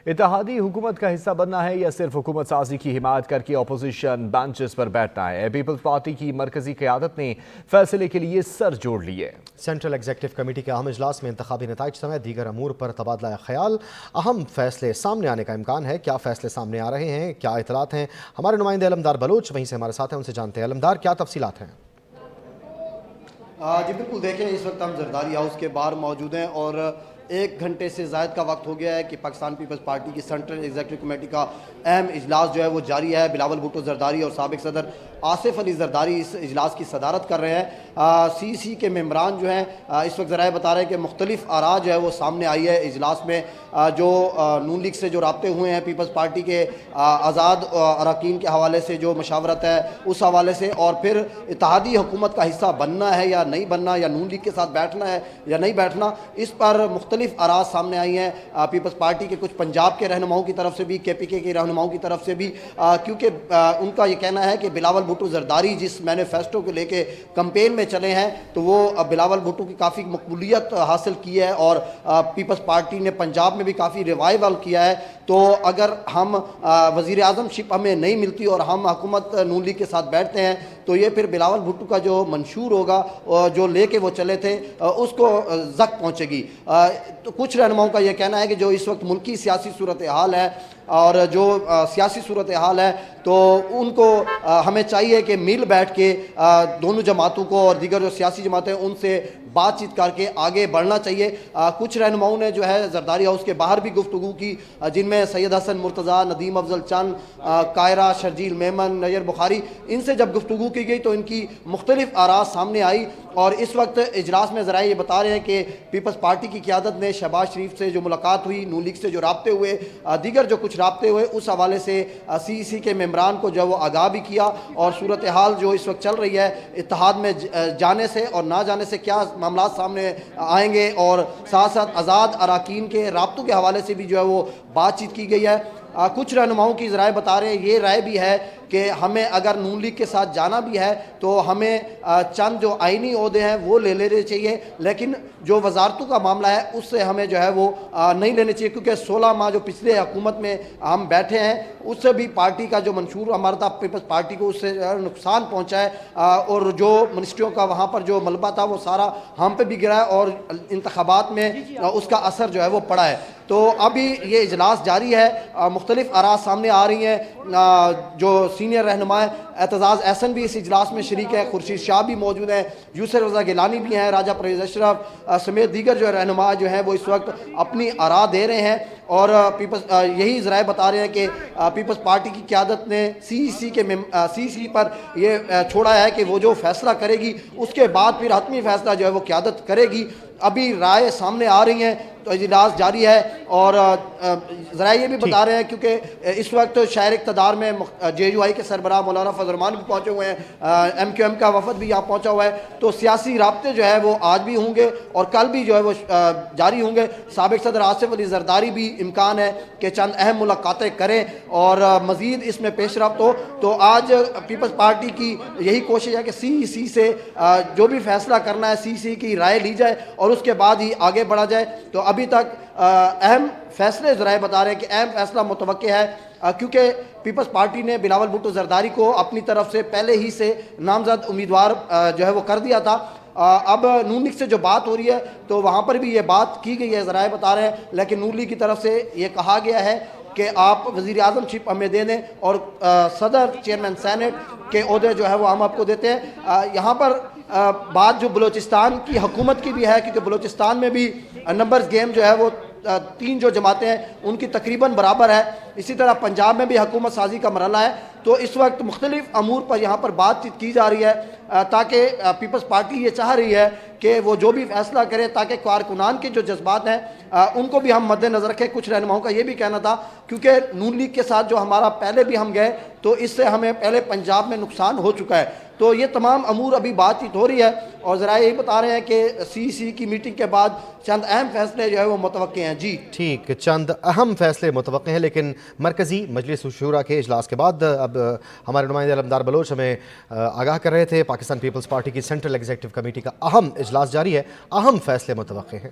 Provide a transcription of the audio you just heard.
اتحادی حکومت کا حصہ بننا ہے یا صرف حکومت سازی کی حمایت کر کے اپوزیشن بینچز پر بیٹھنا ہے؟ پیپلز پارٹی کی مرکزی قیادت نے فیصلے کے لیے سر جوڑ لیے۔ سینٹرل ایگزیکٹو کمیٹی کے اہم اجلاس میں انتخابی نتائج سمیت دیگر امور پر تبادلہ خیال، اہم فیصلے سامنے آنے کا امکان ہے۔ کیا فیصلے سامنے آ رہے ہیں، کیا اطلاعات ہیں؟ ہمارے نمائندے علمدار بلوچ وہیں سے ہمارے ساتھ ہیں، ان سے جانتے ہیں۔ علمدار، کیا تفصیلات ہیں؟ جی بالکل، دیکھیں اس وقت ہم زرداری ہاؤس کے باہر موجود ہیں اور 1 گھنٹے سے زائد کا وقت ہو گیا ہے کہ پاکستان پیپلز پارٹی کی سینٹرل ایگزیکٹو کمیٹی کا اہم اجلاس جو ہے وہ جاری ہے۔ بلاول بھٹو زرداری اور سابق صدر آصف علی زرداری اس اجلاس کی صدارت کر رہے ہیں۔ سی کے ممبران جو ہیں اس وقت ذرائع بتا رہے ہیں کہ مختلف آراء جو ہے وہ سامنے آئی ہے اجلاس میں، جو نون لیگ سے جو رابطے ہوئے ہیں پیپلز پارٹی کے آزاد اراکین کے حوالے سے جو مشاورت ہے اس حوالے سے، اور پھر اتحادی حکومت کا حصہ بننا ہے یا نہیں بننا، یا نون لیگ کے ساتھ بیٹھنا ہے یا نہیں بیٹھنا، اس پر مختلف آراء سامنے آئی ہیں پیپلز پارٹی کے کچھ پنجاب کے رہنماؤں کی طرف سے بھی، KPK کے رہنماؤں کی طرف سے بھی، کیونکہ ان کا یہ کہنا ہے کہ بلاول بھٹو زرداری جس مینیفیسٹو کو لے کے کمپین میں چلے ہیں تو وہ بلاول بھٹو کی کافی مقبولیت حاصل کی ہے اور پیپلز پارٹی نے پنجاب میں بھی کافی ریوائیول کیا ہے۔ تو اگر ہم وزیر اعظم شپ ہمیں نہیں ملتی اور ہم حکومت نون لیگ کے ساتھ بیٹھتے ہیں تو یہ پھر بلاول بھٹو کا جو منشور ہوگا جو لے کے وہ چلے تھے اس کو زک پہنچے گی۔ تو کچھ رہنماؤں کا یہ کہنا ہے کہ جو اس وقت ملکی سیاسی صورتحال ہے اور جو سیاسی صورتحال ہے تو ان کو ہمیں چاہیے کہ مل بیٹھ کے دونوں جماعتوں کو اور دیگر جو سیاسی جماعتیں ان سے بات چیت کر کے آگے بڑھنا چاہیے۔ کچھ رہنماؤں نے جو ہے زرداری ہاؤس کے باہر بھی گفتگو کی، جن میں سید حسن مرتضیٰ، ندیم افضل چند، قاہرہ، شرجیل میمن، نیر بخاری، ان سے جب گفتگو کی گئی تو ان کی مختلف آراء سامنے آئی۔ اور اس وقت اجلاس میں ذرائع یہ بتا رہے ہیں کہ پیپلز پارٹی کی قیادت نے شہباز شریف سے جو ملاقات ہوئی، نون لیگ سے جو رابطے ہوئے، دیگر جو کچھ رابطے ہوئے، اس حوالے سے سی کے ممبران کو جو وہ آگاہ بھی کیا، اور صورتحال جو اس وقت چل رہی ہے اتحاد میں جانے سے اور نہ جانے سے کیا معاملات سامنے آئیں گے، اور ساتھ ساتھ آزاد اراکین کے رابطوں کے حوالے سے بھی جو ہے وہ بات چیت کی گئی ہے۔ کچھ رہنماؤں کی ذرائع بتا رہے ہیں، یہ رائے بھی ہے کہ ہمیں اگر نون لیگ کے ساتھ جانا بھی ہے تو ہمیں چند جو آئینی عہدے ہیں وہ لے لینے چاہیے، لیکن جو وزارتوں کا معاملہ ہے اس سے ہمیں جو ہے وہ نہیں لینے چاہیے، کیونکہ 16 ماہ جو پچھلے حکومت میں ہم بیٹھے ہیں اس سے بھی پارٹی کا جو منشور ہمارا تھا، پیپلز پارٹی کو اس سے نقصان پہنچا ہے، اور جو منسٹریوں کا وہاں پر جو ملبہ تھا وہ سارا ہم پہ بھی گرا ہے اور انتخابات میں اس کا اثر جو ہے وہ پڑا ہے۔ تو ابھی یہ اجلاس جاری ہے، مختلف آراء سامنے آ رہی ہیں۔ جو سینئر رہنما اعتزاز احسن بھی اس اجلاس میں شریک ہے، خورشید شاہ بھی موجود ہیں، یوسف رضا گیلانی بھی ہیں، راجہ پرویز اشرف سمیت دیگر جو رہنما جو ہیں وہ اس وقت اپنی آراء دے رہے ہیں، اور یہی ذرائع بتا رہے ہیں کہ پیپلز پارٹی کی قیادت نے سی پر یہ چھوڑا ہے کہ وہ جو فیصلہ کرے گی اس کے بعد پھر حتمی فیصلہ جو ہے وہ قیادت کرے گی۔ ابھی رائے سامنے آ رہی ہیں تو اجلاس جاری ہے، اور ذرائع یہ بھی بتا رہے ہیں کیونکہ اس وقت شہر اقتدار میں JUI کے سربراہ مولانا فضل الرحمان بھی پہنچے ہوئے ہیں، MQM کا وفد بھی یہاں پہنچا ہوا ہے، تو سیاسی رابطے جو ہے وہ آج بھی ہوں گے اور کل بھی جو ہے وہ جاری ہوں گے۔ سابق صدر آصف علی زرداری بھی امکان ہے کہ چند اہم ملاقاتیں کریں اور مزید اس میں پیش رفت ہو۔ تو آج پیپلز پارٹی کی یہی کوشش ہے کہ سی سے جو بھی فیصلہ کرنا ہے سی کی رائے لی جائے اور اس کے بعد ہی آگے بڑھا جائے۔ تو ابھی تک اہم فیصلے ذرائع بتا رہے ہیں کہ اہم فیصلہ متوقع ہے، کیونکہ پیپلز پارٹی نے بلاول بھٹو زرداری کو اپنی طرف سے پہلے ہی سے نامزد امیدوار جو ہے وہ کر دیا تھا۔ اب نون لیگ سے جو بات ہو رہی ہے تو وہاں پر بھی یہ بات کی گئی ہے، ذرائع بتا رہے ہیں، لیکن نون لیگ کی طرف سے یہ کہا گیا ہے کہ آپ وزیر اعظم شپ ہمیں دے دیں اور صدر چیئرمین سینٹ کے عہدے جو ہے وہ ہم آپ کو دیتے ہیں۔ یہاں پر بات جو بلوچستان کی حکومت کی بھی ہے، کیونکہ بلوچستان میں بھی نمبرز گیم جو ہے وہ 3 جو جماعتیں ہیں ان کی تقریباً برابر ہے، اسی طرح پنجاب میں بھی حکومت سازی کا مرحلہ ہے۔ تو اس وقت مختلف امور پر یہاں پر بات چیت کی جا رہی ہے، تاکہ پیپلز پارٹی یہ چاہ رہی ہے کہ وہ جو بھی فیصلہ کرے تاکہ کارکنان کے جو جذبات ہیں ان کو بھی ہم مد نظر رکھیں۔ کچھ رہنماؤں کا یہ بھی کہنا تھا کیونکہ نون لیگ کے ساتھ جو ہمارا پہلے بھی ہم گئے تو اس سے ہمیں پہلے پنجاب میں نقصان ہو چکا ہے، تو یہ تمام امور ابھی بات چیت ہو رہی ہے، اور ذرائع یہ بتا رہے ہیں کہ سی کی میٹنگ کے بعد چند اہم فیصلے جو ہے وہ متوقع ہیں۔ جی ٹھیک، چند اہم فیصلے متوقع ہیں، لیکن مرکزی مجلس الشورا کے اجلاس کے بعد اب ہمارے نمائندے علمدار بلوچ ہمیں آگاہ کر رہے تھے پاکستان پیپلز پارٹی کی سینٹرل ایگزیکٹو کمیٹی کا اہم اجلاس جاری ہے، اہم فیصلے متوقع ہیں۔